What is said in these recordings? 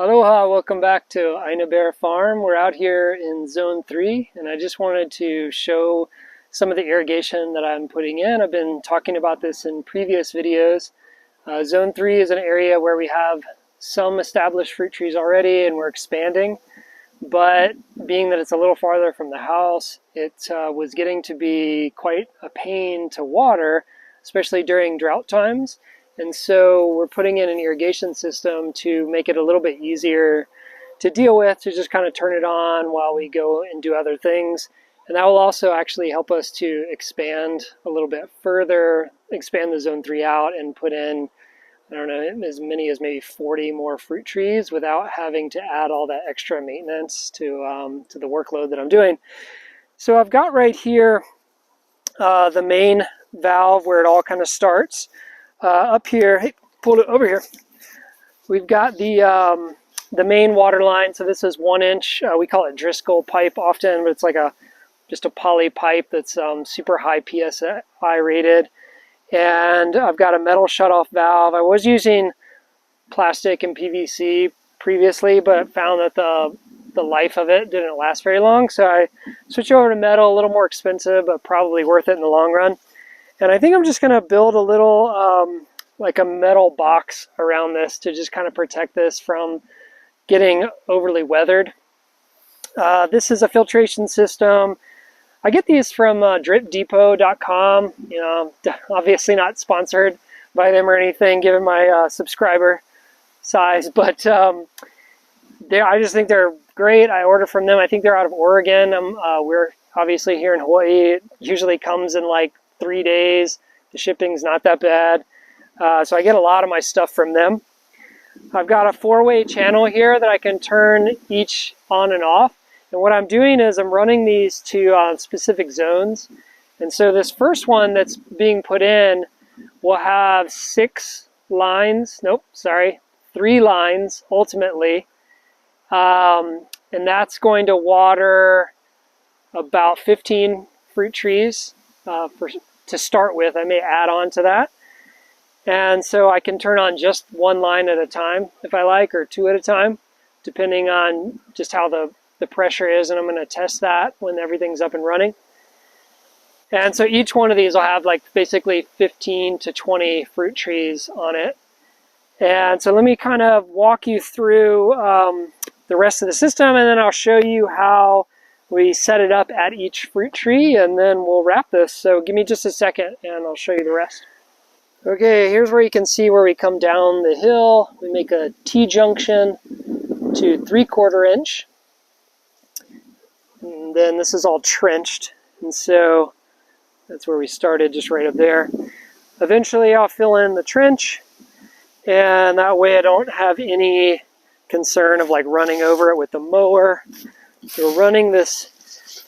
Aloha, welcome back to Aina Bear Farm. We're out here in Zone 3 and I just wanted to show some of the irrigation that I'm putting in. I've been talking about this in previous videos. Zone 3 is an area where we have some established fruit trees already and we're expanding, but being that it's a little farther from the house, it was getting to be quite a pain to water, especially during drought times. And so we're putting in an irrigation system to make it a little bit easier to deal with, to just kind of turn it on while we go and do other things. And that will also actually help us to expand a little bit further, expand the Zone 3 out and put in, I don't know, as many as maybe 40 more fruit trees without having to add all that extra maintenance to the workload that I'm doing. So I've got right here the main valve where it all kind of starts. Up here, hey, pull it over here. We've got the main water line. So this is 1 inch. We call it Driscoll pipe often, but it's like just a poly pipe that's super high PSI rated. And I've got a metal shutoff valve. I was using plastic and PVC previously, but found that the life of it didn't last very long. So I switched over to metal, a little more expensive, but probably worth it in the long run. And I think I'm just going to build a little, like a metal box around this to just kind of protect this from getting overly weathered. This is a filtration system. I get these from dripdepot.com. You know, obviously not sponsored by them or anything, given my subscriber size, but I just think they're great. I order from them. I think they're out of Oregon. We're obviously here in Hawaii. It usually comes in like 3 days. The shipping's not that bad. So I get a lot of my stuff from them. I've got a 4-way channel here that I can turn each on and off. And what I'm doing is I'm running these to specific zones. And so this first one that's being put in will have 3 lines ultimately. And that's going to water about 15 fruit trees to start with. I may add on to that. And so I can turn on just 1 line at a time if I like, or 2 at a time, depending on just how the pressure is. And I'm going to test that when everything's up and running. And so each one of these will have like basically 15 to 20 fruit trees on it. And so let me kind of walk you through the rest of the system, and then I'll show you how we set it up at each fruit tree, and then we'll wrap this. So give me just a second and I'll show you the rest. Okay, here's where you can see where we come down the hill. We make a T-junction to 3/4 inch. And then this is all trenched. And so that's where we started, just right up there. Eventually I'll fill in the trench, and that way I don't have any concern of like running over it with the mower. So we're running this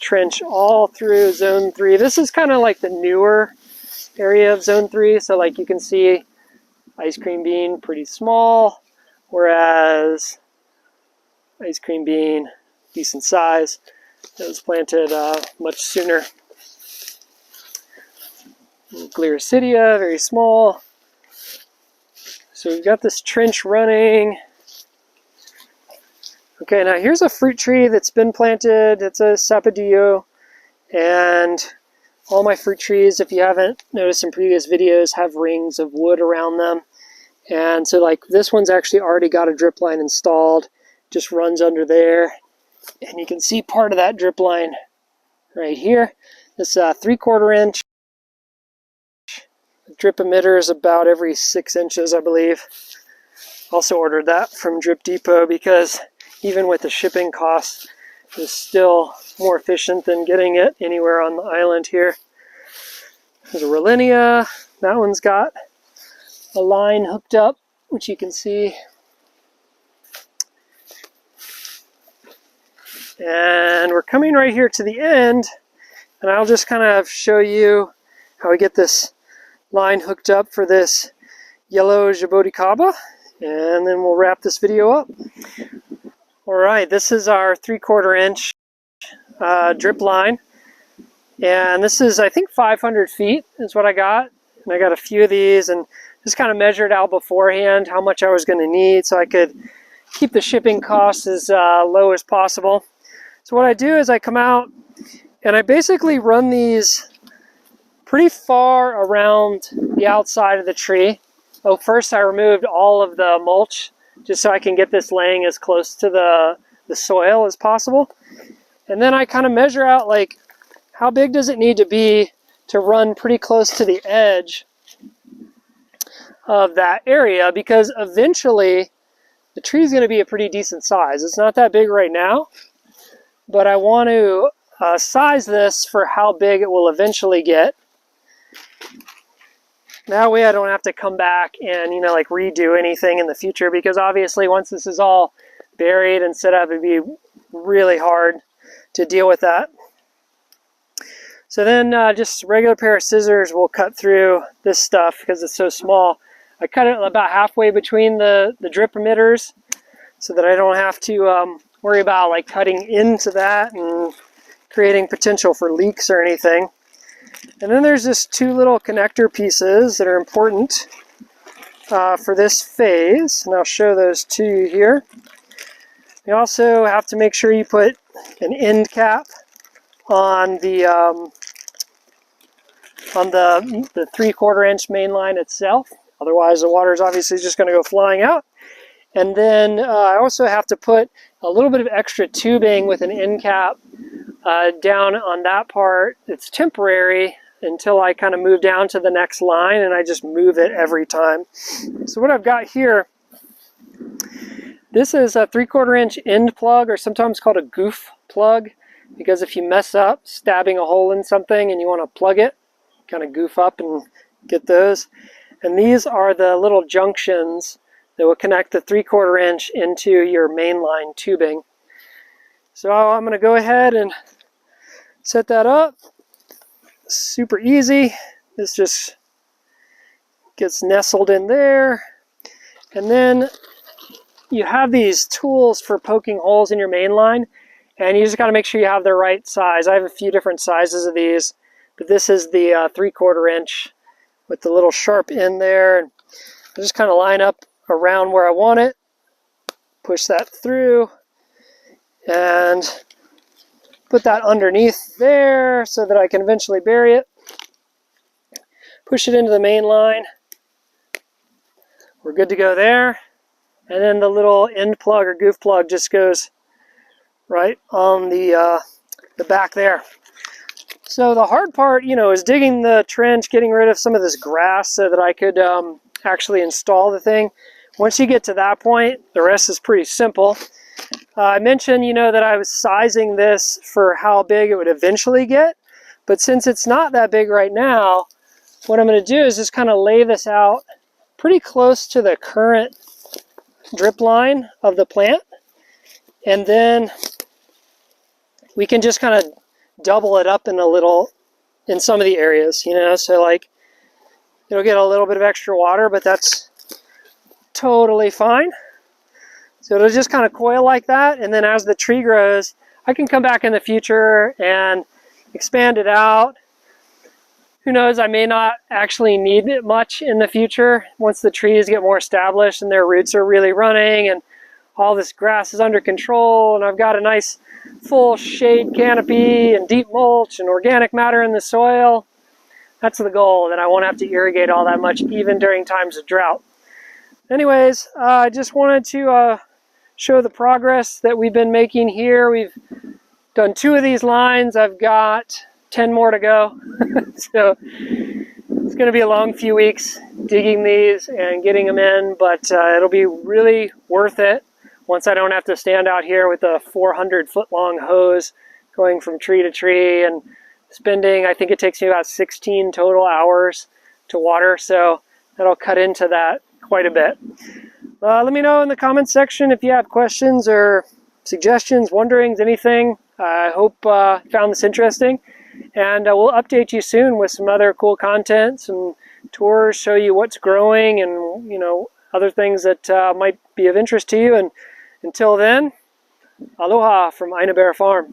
trench all through Zone 3. This is kind of like the newer area of Zone 3. So like you can see, ice cream bean pretty small, whereas ice cream bean decent size. It was planted much sooner. Gliricidia, very small. So we've got this trench running. Okay, now here's a fruit tree that's been planted. It's a sapodillo, and all my fruit trees, if you haven't noticed in previous videos, have rings of wood around them. And so like this one's actually already got a drip line installed, just runs under there. And you can see part of that drip line right here. This 3/4 inch drip emitter is about every 6 inches, I believe. Also ordered that from Drip Depot because even with the shipping costs, it's still more efficient than getting it anywhere on the island here. There's a Rollinia. That one's got a line hooked up, which you can see. And we're coming right here to the end, and I'll just kind of show you how we get this line hooked up for this yellow jaboticaba, and then we'll wrap this video up. All right, this is our 3/4 inch drip line, and this is, I think, 500 feet is what I got. And I got a few of these and just kind of measured out beforehand how much I was going to need so I could keep the shipping costs as low as possible. So what I do is I come out and I basically run these pretty far around the outside of the tree. Oh, first I removed all of the mulch just so I can get this laying as close to the soil as possible. And then I kind of measure out like how big does it need to be to run pretty close to the edge of that area, because eventually the tree is going to be a pretty decent size. It's not that big right now, but I want to size this for how big it will eventually get. That way I don't have to come back and, like redo anything in the future, because obviously once this is all buried and set up, it'd be really hard to deal with that. So then just a regular pair of scissors will cut through this stuff because it's so small. I cut it about halfway between the drip emitters so that I don't have to worry about like cutting into that and creating potential for leaks or anything. And then there's just two little connector pieces that are important for this phase, and I'll show those to you here. You also have to make sure you put an end cap on the 3/4 inch main line itself. Otherwise the water is obviously just going to go flying out. And then I also have to put a little bit of extra tubing with an end cap down on that part. It's temporary until I kind of move down to the next line, and I just move it every time. So what I've got here, this is a 3/4 inch end plug, or sometimes called a goof plug, because if you mess up stabbing a hole in something and you want to plug it, kind of goof up and get those. And these are the little junctions that will connect the 3/4 inch into your mainline tubing. So I'm going to go ahead and set that up. Super easy. This just gets nestled in there. And then you have these tools for poking holes in your mainline, and you just got to make sure you have the right size. I have a few different sizes of these, but this is the 3/4 inch with the little sharp end there. And I just kind of line up around where I want it, push that through, and put that underneath there so that I can eventually bury it. Push it into the main line. We're good to go there. And then the little end plug or goof plug just goes right on the back there. So the hard part, is digging the trench, getting rid of some of this grass so that I could actually install the thing. Once you get to that point, the rest is pretty simple. I mentioned, that I was sizing this for how big it would eventually get, but since it's not that big right now, what I'm going to do is just kind of lay this out pretty close to the current drip line of the plant, and then we can just kind of double it up in some of the areas, so like it'll get a little bit of extra water, but that's totally fine. So it'll just kind of coil like that, and then as the tree grows, I can come back in the future and expand it out. Who knows, I may not actually need it much in the future once the trees get more established and their roots are really running and all this grass is under control, and I've got a nice full shade canopy and deep mulch and organic matter in the soil. That's the goal, that I won't have to irrigate all that much even during times of drought. Anyways, I just wanted to show the progress that we've been making here. We've done 2 of these lines. I've got 10 more to go. So it's going to be a long few weeks digging these and getting them in, but it'll be really worth it once I don't have to stand out here with a 400-foot-long hose going from tree to tree and spending, I think it takes me about 16 total hours to water, so that'll cut into that quite a bit. Let me know in the comments section if you have questions or suggestions, wonderings, anything. I hope you found this interesting, and we'll update you soon with some other cool content, some tours, show you what's growing, and other things that might be of interest to you. And until then, aloha from Ina Bear Farm.